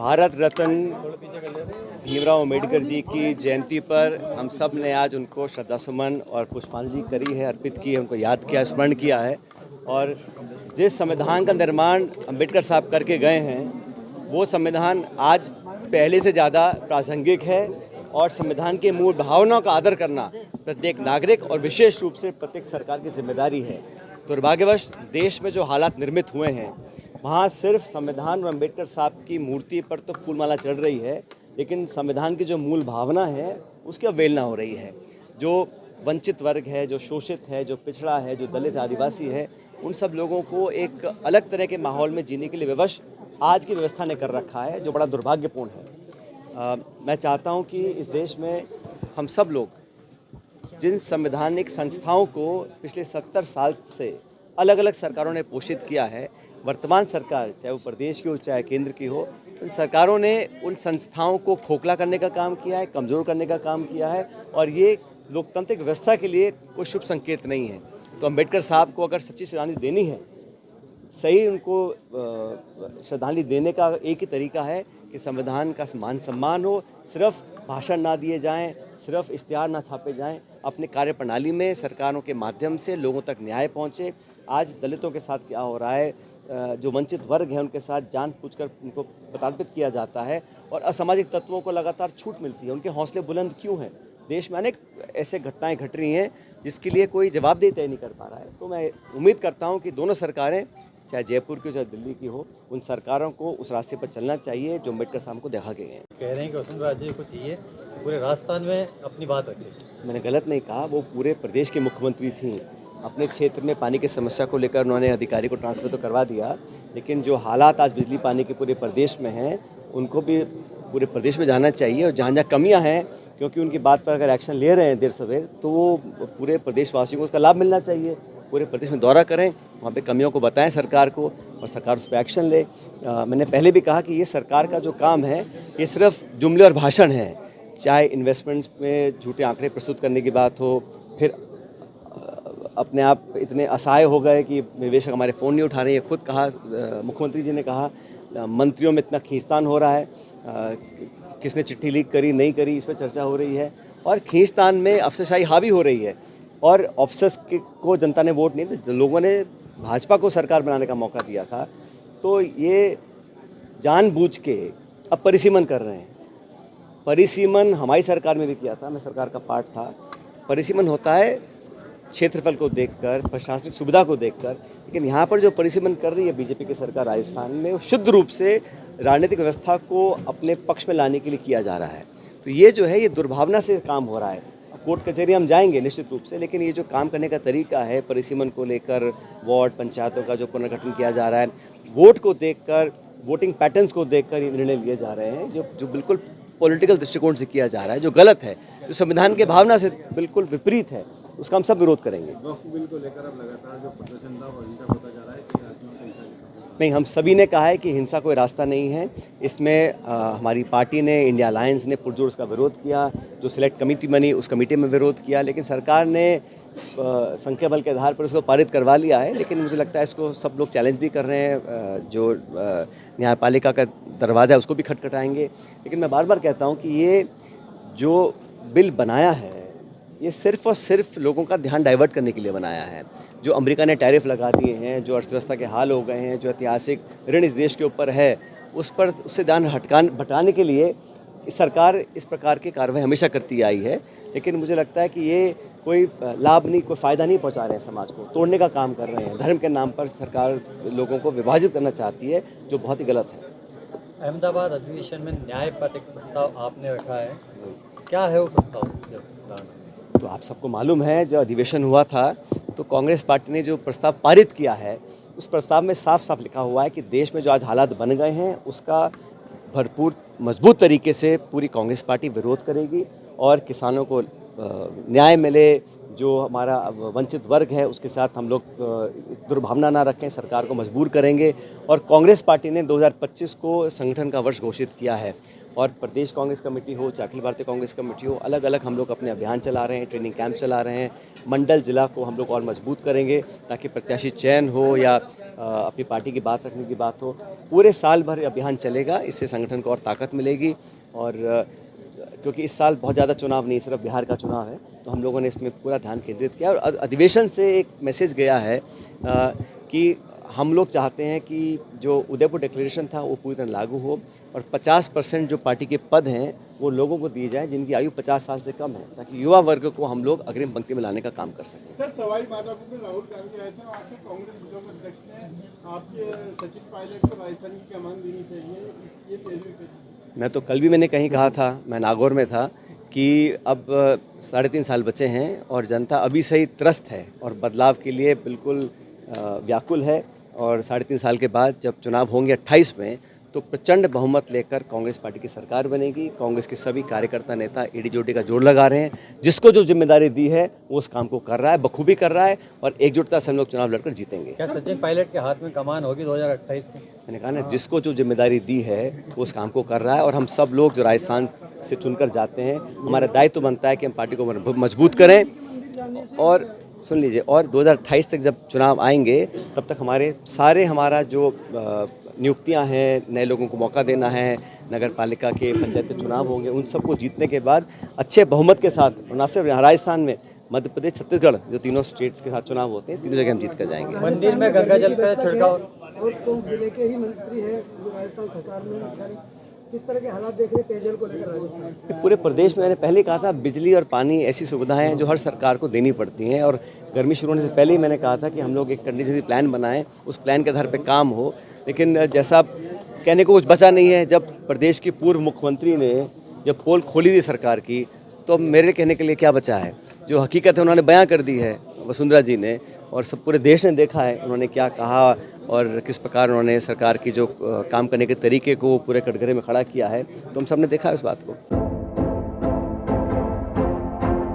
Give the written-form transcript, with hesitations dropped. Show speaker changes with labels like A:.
A: भारत रत्न भीमराव अंबेडकर जी की जयंती पर हम सब ने आज उनको श्रद्धासुमन और पुष्पांजलि करी है, अर्पित की है, उनको याद किया, स्मरण किया है। और जिस संविधान का निर्माण अंबेडकर साहब करके गए हैं वो संविधान आज पहले से ज़्यादा प्रासंगिक है और संविधान के मूल भावनाओं का आदर करना प्रत्येक नागरिक और विशेष रूप से प्रत्येक सरकार की जिम्मेदारी है। दुर्भाग्यवश देश में जो हालात निर्मित हुए हैं वहाँ सिर्फ संविधान और अंबेडकर साहब की मूर्ति पर तो फूलमाला चढ़ रही है, लेकिन संविधान की जो मूल भावना है उसकी अवहेलना हो रही है। जो वंचित वर्ग है, जो शोषित है, जो पिछड़ा है, जो दलित आदिवासी है, उन सब लोगों को एक अलग तरह के माहौल में जीने के लिए विवश आज की व्यवस्था ने कर रखा है, जो बड़ा दुर्भाग्यपूर्ण है। मैं चाहता हूँ कि इस देश में हम सब लोग जिन संवैधानिक संस्थाओं को पिछले 70 साल से अलग अलग सरकारों ने पोषित किया है, वर्तमान सरकार चाहे वो प्रदेश की हो चाहे केंद्र की हो, उन सरकारों ने उन संस्थाओं को खोखला करने का काम किया है, कमज़ोर करने का काम किया है और ये लोकतांत्रिक व्यवस्था के लिए कोई शुभ संकेत नहीं है। तो अंबेडकर साहब को अगर सच्ची श्रद्धांजलि देनी है, सही उनको श्रद्धांजलि देने का एक ही तरीका है कि संविधान का मान सम्मान हो, सिर्फ भाषण ना दिए जाएं, सिर्फ इश्तिहार ना छापे जाएं, अपने कार्यप्रणाली में सरकारों के माध्यम से लोगों तक न्याय पहुंचे। आज दलितों के साथ क्या हो रहा है, जो वंचित वर्ग हैं उनके साथ जानबूझकर उनको प्रताड़ित किया जाता है और असामाजिक तत्वों को लगातार छूट मिलती है। उनके हौसले बुलंद क्यों हैं? देश में अनेक ऐसे घटनाएं घट रही हैं जिसके लिए कोई जवाबदेही तय नहीं कर पा रहा है। तो मैं उम्मीद करता हूं कि दोनों सरकारें, चाहे जयपुर की हो चाहे दिल्ली की हो, उन सरकारों को उस रास्ते पर चलना चाहिए जो अम्बेडकर साहब को देखा गए हैं।
B: कह रहे हैं कि वसुंधरा राजे को चाहिए पूरे राजस्थान में अपनी बात रखे।
A: मैंने गलत नहीं कहा, वो पूरे प्रदेश के मुख्यमंत्री थी। अपने क्षेत्र में पानी की समस्या को लेकर उन्होंने अधिकारी को ट्रांसफ़र तो करवा दिया, लेकिन जो हालात आज बिजली पानी के पूरे प्रदेश में हैं उनको भी पूरे प्रदेश में जाना चाहिए और जहाँ जहाँ कमियाँ हैं, क्योंकि उनकी बात पर अगर एक्शन ले रहे हैं देर सवेर, तो वो पूरे प्रदेशवासियों को उसका लाभ मिलना चाहिए। पूरे प्रदेश में दौरा करें, वहाँ पे कमियों को बताएं सरकार को और सरकार उस पर एक्शन ले। मैंने पहले भी कहा कि ये सरकार का जो काम है ये सिर्फ जुमले और भाषण है, चाहे इन्वेस्टमेंट्स में झूठे आंकड़े प्रस्तुत करने की बात हो, फिर अपने आप इतने असहाय हो गए कि निवेशक हमारे फ़ोन नहीं उठा रहे हैं। खुद कहा, मुख्यमंत्री जी ने कहा मंत्रियों में इतना खींचतान हो रहा है, किसने चिट्ठी लीक करी नहीं करी इस पर चर्चा हो रही है और खींचतान में अफसरशाही हावी हो रही है और ऑफिसर्स को जनता ने वोट नहीं दिया, लोगों ने भाजपा को सरकार बनाने का मौका दिया था। तो ये जानबूझ के अब परिसीमन कर रहे हैं। परिसीमन हमारी सरकार में भी किया था, मैं सरकार का पार्ट था। परिसीमन होता है क्षेत्रफल को देखकर, प्रशासनिक सुविधा को देखकर, लेकिन यहाँ पर जो परिसीमन कर रही है बीजेपी की सरकार राजस्थान में, वो शुद्ध रूप से राजनीतिक व्यवस्था को अपने पक्ष में लाने के लिए किया जा रहा है। तो ये जो है ये दुर्भावना से काम हो रहा है। कोर्ट कचहरी हम जाएंगे निश्चित रूप से, लेकिन ये जो काम करने का तरीका है परिसीमन को लेकर, वार्ड पंचायतों का जो पुनर्गठन किया जा रहा है, वोट को देखकर, वोटिंग पैटर्न्स को देखकर ये निर्णय लिए जा रहे हैं, जो बिल्कुल पॉलिटिकल दृष्टिकोण से किया जा रहा है, जो गलत है, जो संविधान के भावना से बिल्कुल विपरीत है, उसका हम सब विरोध करेंगे।
C: वक्फ बिल को लेकर अब लगातार जो प्रदर्शन था वो हिंसक होता जा रहा है कि
A: नहीं, हम सभी ने कहा है कि हिंसा कोई रास्ता नहीं है। इसमें हमारी पार्टी ने, इंडिया अलायंस ने पुरजोर उसका विरोध किया, जो सिलेक्ट कमेटी बनी उस कमेटी में विरोध किया, लेकिन सरकार ने संख्या बल के आधार पर उसको पारित करवा लिया है। लेकिन मुझे लगता है इसको सब लोग चैलेंज भी कर रहे हैं, जो न्यायपालिका का दरवाज़ा है उसको भी खटखटाएंगे। लेकिन मैं बार बार कहता हूँ कि ये जो बिल बनाया है ये सिर्फ और सिर्फ लोगों का ध्यान डाइवर्ट करने के लिए बनाया है। जो अमेरिका ने टैरिफ लगा दिए हैं, जो अर्थव्यवस्था के हाल हो गए हैं, जो ऐतिहासिक ऋण इस देश के ऊपर है, उससे ध्यान हटाने के लिए सरकार इस प्रकार की कार्रवाई हमेशा करती आई है। लेकिन मुझे लगता है कि ये कोई लाभ नहीं, कोई फ़ायदा नहीं पहुंचा रहे हैं, समाज को तोड़ने का काम कर रहे हैं। धर्म के नाम पर सरकार लोगों को विभाजित करना चाहती है, जो बहुत ही गलत है।
B: अहमदाबाद अधिवेशन में न्याय पर एक प्रस्ताव आपने रखा है, क्या है वो प्रस्ताव?
A: तो आप सबको मालूम है, जो अधिवेशन हुआ था तो कांग्रेस पार्टी ने जो प्रस्ताव पारित किया है उस प्रस्ताव में साफ साफ लिखा हुआ है कि देश में जो आज हालात बन गए हैं उसका भरपूर मजबूत तरीके से पूरी कांग्रेस पार्टी विरोध करेगी और किसानों को न्याय मिले, जो हमारा वंचित वर्ग है उसके साथ हम लोग दुर्भावना ना रखें, सरकार को मजबूर करेंगे। और कांग्रेस पार्टी ने 2025 को संगठन का वर्ष घोषित किया है। और प्रदेश कांग्रेस कमेटी हो, चाहे अखिल भारतीय कांग्रेस कमेटी हो, अलग अलग हम लोग अपने अभियान चला रहे हैं, ट्रेनिंग कैंप चला रहे हैं। मंडल जिला को हम लोग और मजबूत करेंगे ताकि प्रत्याशी चयन हो या अपनी पार्टी की बात रखने की बात हो। पूरे साल भर अभियान चलेगा, इससे संगठन को और ताकत मिलेगी। और क्योंकि इस साल बहुत ज़्यादा चुनाव नहीं, सिर्फ बिहार का चुनाव है, तो हम लोगों ने इसमें पूरा ध्यान केंद्रित किया। और अधिवेशन से एक मैसेज गया है कि हम लोग चाहते हैं कि जो उदयपुर डिक्लेरेशन था वो पूरी तरह लागू हो और 50% जो पार्टी के पद हैं वो लोगों को दिए जाएं जिनकी आयु 50 साल से कम है, ताकि युवा वर्ग को हम लोग अग्रिम पंक्ति में लाने का काम कर सकें।
D: सर, सवाई माधोपुर में राहुल गांधी आए थे, वहाँ से कांग्रेस जिला अध्यक्ष ने आपके सचिन पायलट को राजस्थान की कमान देनी चाहिए, ये पहलू।
A: मैं तो कल भी मैंने कहीं कहा था, मैं नागौर में था, कि अब 3.5 साल बचे हैं और जनता अभी से ही त्रस्त है और बदलाव के लिए बिल्कुल व्याकुल है। और 3.5 साल के बाद जब चुनाव होंगे 28 में, तो प्रचंड बहुमत लेकर कांग्रेस पार्टी की सरकार बनेगी। कांग्रेस के सभी कार्यकर्ता नेता एडी-जोड़ी का जोड़ लगा रहे हैं। जिसको जो जिम्मेदारी दी है वो उस काम को कर रहा है, बखूबी कर रहा है और एकजुटता से हम लोग चुनाव लड़कर जीतेंगे।
B: क्या सचिन पायलट के हाथ में कमान होगी 2028 में?
A: मैंने कहा ना, जिसको जो जिम्मेदारी दी है वो उस काम को कर रहा है। और हम सब लोग जो राजस्थान से चुनकर जाते हैं, हमारा दायित्व बनता है कि हम पार्टी को मजबूत करें। और सुन लीजिए, और 2028 तक जब चुनाव आएंगे तब तक हमारा जो नियुक्तियां हैं, नए लोगों को मौका देना है, नगर पालिका के, पंचायत के चुनाव होंगे, उन सबको जीतने के बाद अच्छे बहुमत के साथ, और न सिर्फ राजस्थान में, मध्य प्रदेश, छत्तीसगढ़, जो तीनों स्टेट्स के साथ चुनाव होते हैं, तीनों जगह हम जीत कर जाएंगे।
B: मंदिर में गंगा जल का छिड़काव।
E: और टोंक जिले के ही मंत्री हैं जो राजस्थान सरकार में, किस तरह के हालात देख रहे हैं पेयजल को लेकर राजस्थान?
A: पूरे प्रदेश में मैंने पहले कहा था, बिजली और पानी ऐसी सुविधाएं हैं जो हर सरकार को देनी पड़ती हैं। और गर्मी शुरू होने से पहले ही मैंने कहा था कि हम लोग एक कंडीशनरी प्लान बनाएं, उस प्लान के आधार पर काम हो। लेकिन जैसा कहने को कुछ बचा नहीं है, जब प्रदेश की पूर्व मुख्यमंत्री ने जब पोल खोली थी सरकार की, तो मेरे कहने के लिए क्या बचा है? जो हकीकत है उन्होंने बयां कर दी है वसुंधरा जी ने, और सब पूरे देश ने देखा है उन्होंने क्या कहा और किस प्रकार उन्होंने सरकार की जो काम करने के तरीके को पूरे कटघरे में खड़ा किया है। तो हम सब ने देखा है इस बात को।